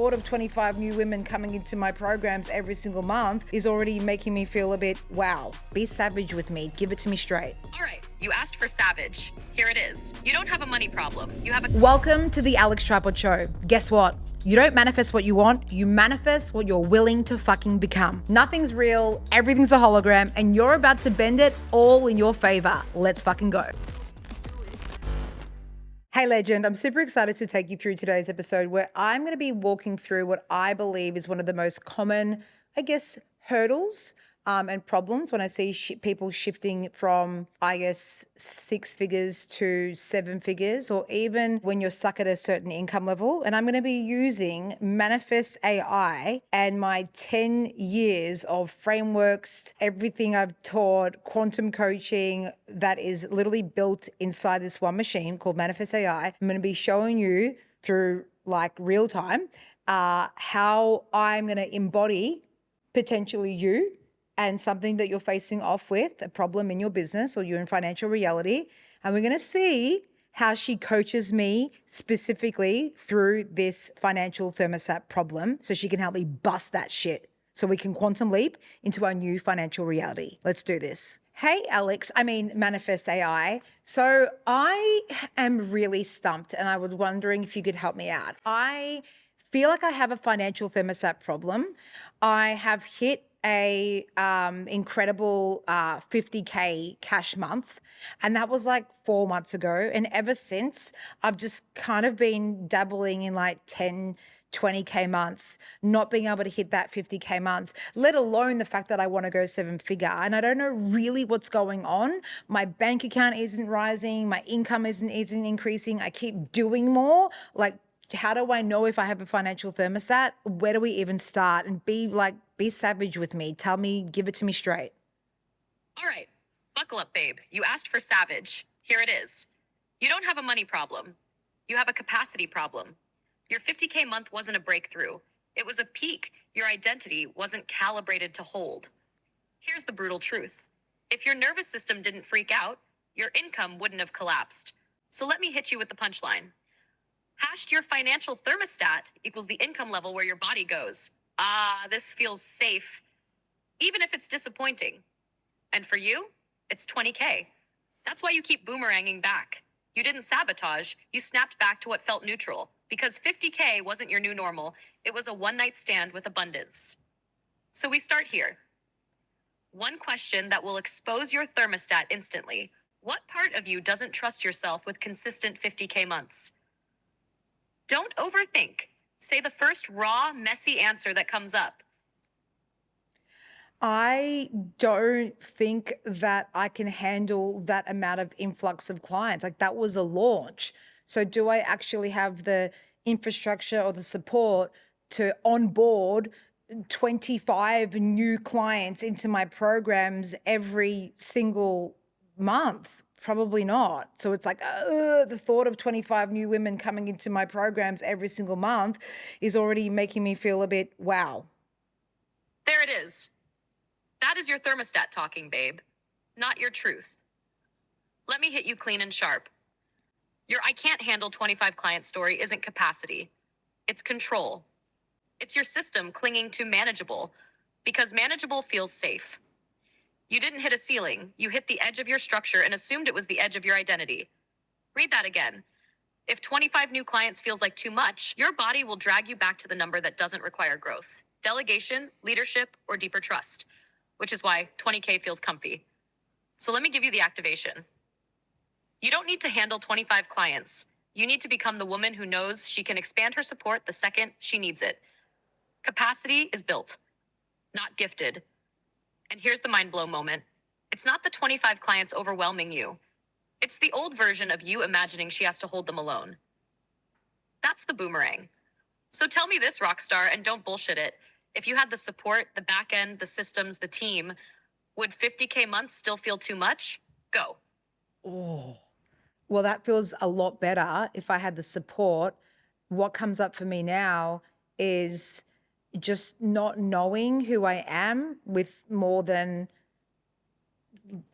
thought of 25 new women coming into my programs every single month is already making me feel a bit, wow. Be savage with me. Give it to me straight. All right, you asked for savage. Here it is. You don't have a money problem. You have a... Welcome to the Alex Tripod Show. Guess what? You don't manifest what you want, you manifest what you're willing to fucking become. Nothing's real, everything's a hologram, and you're about to bend it all in your favor. Let's fucking go. Hey legend, I'm super excited to take you through today's episode where I'm going to be walking through what I believe is one of the most common, hurdles and problems when I see people shifting from, 6 figures to 7 figures, or even when you're stuck at a certain income level. And I'm going to be using Manifest AI and my 10 years of frameworks, everything I've taught, quantum coaching that is literally built inside this one machine called Manifest AI. I'm going to be showing you through real time how I'm going to embody potentially you and something that you're facing off with, a problem in your business or you're in financial reality. And we're going to see how she coaches me specifically through this financial thermostat problem so she can help me bust that shit so we can quantum leap into our new financial reality. Let's do this. Hey, Manifest AI. So I am really stumped and I was wondering if you could help me out. I feel like I have a financial thermostat problem. I have hit a incredible 50K cash month, and that was 4 months ago. And ever since, I've just kind of been dabbling in 10, 20K months, not being able to hit that 50K months, let alone the fact that I want to go 7-figure. And I don't know really what's going on. My bank account isn't rising. My income isn't increasing. I keep doing more. How do I know if I have a financial thermostat? Where do we even start? And be savage with me. Tell me, give it to me straight. All right, buckle up, babe. You asked for savage. Here it is. You don't have a money problem. You have a capacity problem. Your 50K month wasn't a breakthrough. It was a peak your identity wasn't calibrated to hold. Here's the brutal truth. If your nervous system didn't freak out, your income wouldn't have collapsed. So let me hit you with the punchline. Hashed your financial thermostat equals the income level where your body goes, this feels safe, even if it's disappointing. And for you, it's 20K. That's why you keep boomeranging back. You didn't sabotage, you snapped back to what felt neutral, because 50K wasn't your new normal, it was a one-night stand with abundance. So we start here. One question that will expose your thermostat instantly. What part of you doesn't trust yourself with consistent 50K months? Don't overthink. Say the first raw, messy answer that comes up. I don't think that I can handle that amount of influx of clients. That was a launch. So do I actually have the infrastructure or the support to onboard 25 new clients into my programs every single month? Probably not. So it's the thought of 25 new women coming into my programs every single month is already making me feel a bit, wow. There it is. That is your thermostat talking, babe, not your truth. Let me hit you clean and sharp. Your I can't handle 25 client story isn't capacity. It's control. It's your system clinging to manageable because manageable feels safe. You didn't hit a ceiling. You hit the edge of your structure and assumed it was the edge of your identity. Read that again. If 25 new clients feels like too much, your body will drag you back to the number that doesn't require growth, delegation, leadership, or deeper trust, which is why 20K feels comfy. So let me give you the activation. You don't need to handle 25 clients. You need to become the woman who knows she can expand her support the second she needs it. Capacity is built, not gifted. And here's the mind blow moment. It's not the 25 clients overwhelming you. It's the old version of you imagining she has to hold them alone. That's the boomerang. So tell me this, rock star, and don't bullshit it. If you had the support, the back end, the systems, the team, would 50K months still feel too much? Go. Oh, well, that feels a lot better if I had the support. What comes up for me now is just not knowing who I am with more than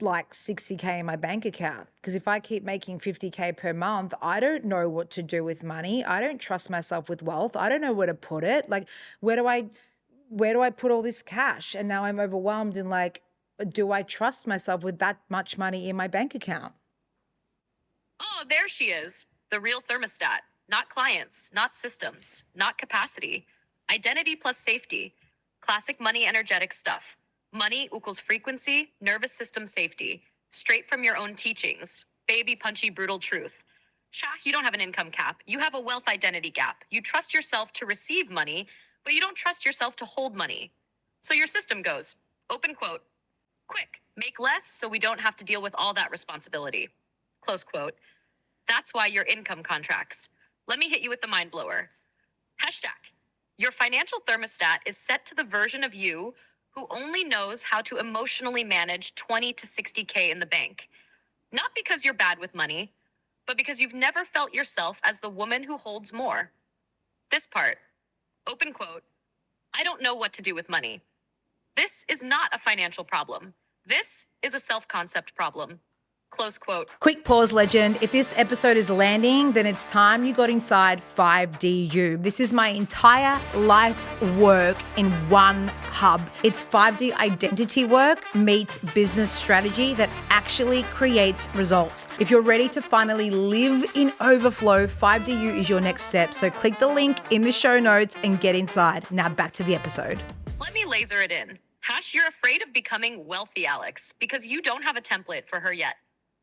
like 60K in my bank account. Because if I keep making 50K per month, I don't know what to do with money. I don't trust myself with wealth. I don't know where to put it. Like, where do I put all this cash? And now I'm overwhelmed and like, do I trust myself with that much money in my bank account? Oh, there she is. The real thermostat. Not clients, not systems, not capacity. Identity plus safety. Classic money energetic stuff. Money equals frequency, nervous system safety. Straight from your own teachings. Baby punchy brutal truth. Shah, you don't have an income cap. You have a wealth identity gap. You trust yourself to receive money, but you don't trust yourself to hold money. So your system goes, open quote, quick, make less so we don't have to deal with all that responsibility. Close quote. That's why your income contracts. Let me hit you with the mind blower. Hashtag. Your financial thermostat is set to the version of you who only knows how to emotionally manage 20 to 60K in the bank. Not because you're bad with money, but because you've never felt yourself as the woman who holds more. This part, open quote, I don't know what to do with money. This is not a financial problem. This is a self-concept problem. Close quote. Quick pause, legend. If this episode is landing, then it's time you got inside 5DU. This is my entire life's work in one hub. It's 5D identity work meets business strategy that actually creates results. If you're ready to finally live in overflow, 5DU is your next step. So click the link in the show notes and get inside. Now back to the episode. Let me laser it in. Hash, you're afraid of becoming wealthy, Alex, because you don't have a template for her yet.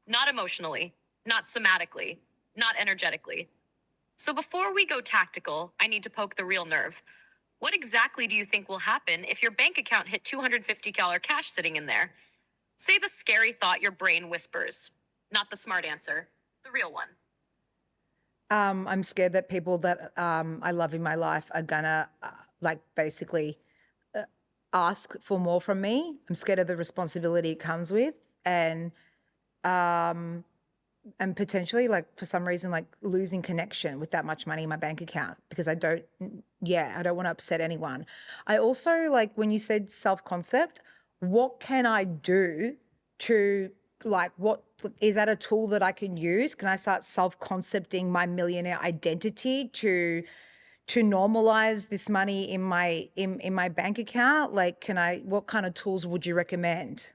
Not emotionally, not somatically, not energetically. So before we go tactical, I need to poke the real nerve. What exactly do you think will happen if your bank account hit $250 cash sitting in there? Say the scary thought your brain whispers, not the smart answer, the real one. I'm scared that people that I love in my life are gonna basically ask for more from me. I'm scared of the responsibility it comes with, and potentially like for some reason like losing connection with that much money in my bank account because I don't want to upset anyone. I also like when you said self-concept, what can I do to what is that a tool that I can use? Can I start self-concepting my millionaire identity to normalize this money in my bank account? Like what kind of tools would you recommend?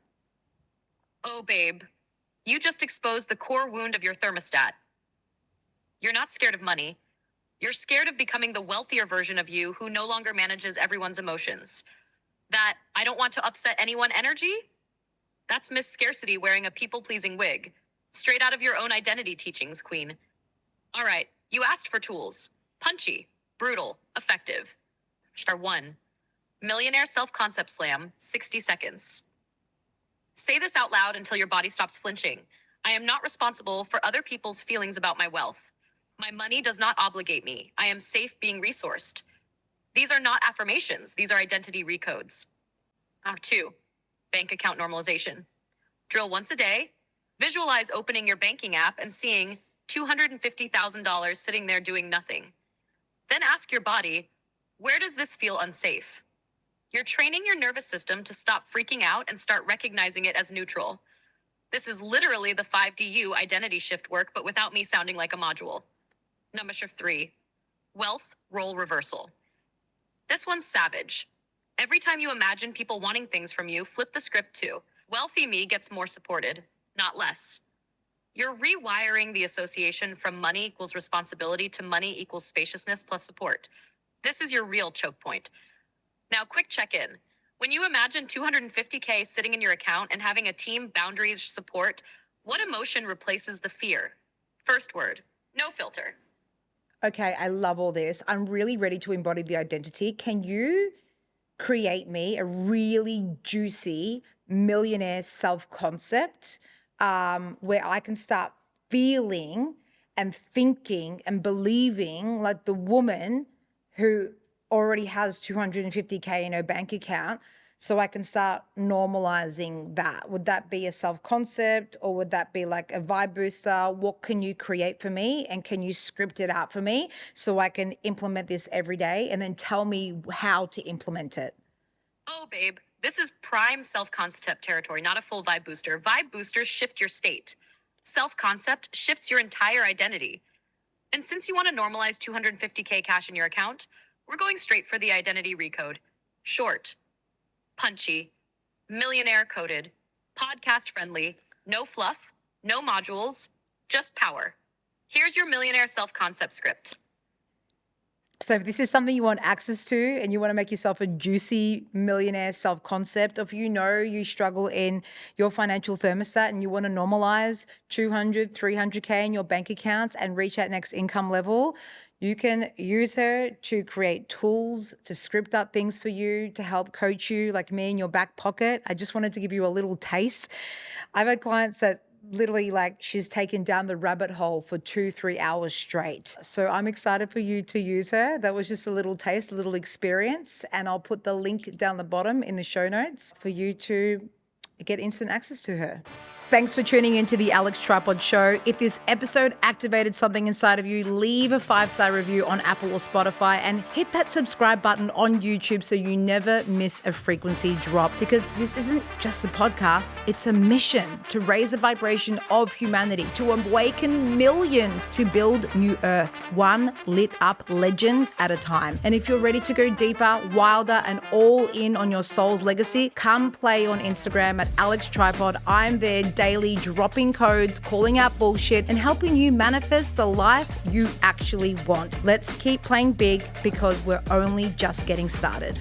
Oh, babe, you just exposed the core wound of your thermostat. You're not scared of money. You're scared of becoming the wealthier version of you who no longer manages everyone's emotions. That I don't want to upset anyone energy? That's Miss Scarcity wearing a people-pleasing wig. Straight out of your own identity teachings, Queen. All right, you asked for tools. Punchy, brutal, effective. Star 1. Millionaire Self-Concept Slam, 60 seconds. Say this out loud until your body stops flinching. I am not responsible for other people's feelings about my wealth. My money does not obligate me. I am safe being resourced. These are not affirmations. These are identity recodes. 2. Bank account normalization. Drill once a day. Visualize opening your banking app and seeing $250,000 sitting there doing nothing. Then ask your body, where does this feel unsafe? You're training your nervous system to stop freaking out and start recognizing it as neutral. This is literally the 5DU identity shift work, but without me sounding like a module. Number 3, wealth role reversal. This one's savage. Every time you imagine people wanting things from you, flip the script to wealthy me gets more supported, not less. You're rewiring the association from money equals responsibility to money equals spaciousness plus support. This is your real choke point. Now, quick check-in. When you imagine 250K sitting in your account and having a team, boundaries, support, what emotion replaces the fear? First word, no filter. Okay, I love all this. I'm really ready to embody the identity. Can you create me a really juicy millionaire self-concept where I can start feeling and thinking and believing like the woman who already has 250K in her bank account, so I can start normalizing that? Would that be a self-concept or would that be like a vibe booster? What can you create for me and can you script it out for me so I can implement this every day and then tell me how to implement it? Oh, babe, This is prime self-concept territory, not a full vibe booster. Vibe boosters shift your state. Self-concept shifts your entire identity. And since you want to normalize 250K cash in your account, we're going straight for the identity recode. Short, punchy, millionaire coded, podcast friendly, no fluff, no modules, just power. Here's your millionaire self-concept script. So if this is something you want access to and you want to make yourself a juicy millionaire self-concept, or if you know you struggle in your financial thermostat and you want to normalize 200, 300K in your bank accounts and reach that next income level, you can use her to create tools, to script up things for you, to help coach you like me in your back pocket. I just wanted to give you a little taste. I've had clients that literally like she's taken down the rabbit hole for 2-3 hours straight. So I'm excited for you to use her. That was just a little taste, a little experience. And I'll put the link down the bottom in the show notes for you to get instant access to her. Thanks for tuning into the Alex Tripod Show. If this episode activated something inside of you, leave a 5-star review on Apple or Spotify and hit that subscribe button on YouTube so you never miss a frequency drop. Because this isn't just a podcast, it's a mission to raise the vibration of humanity, to awaken millions to build new earth, one lit up legend at a time. And if you're ready to go deeper, wilder, and all in on your soul's legacy, come play on Instagram at Alex Tripod. I'm there daily, dropping codes, calling out bullshit, and helping you manifest the life you actually want. Let's keep playing big because we're only just getting started.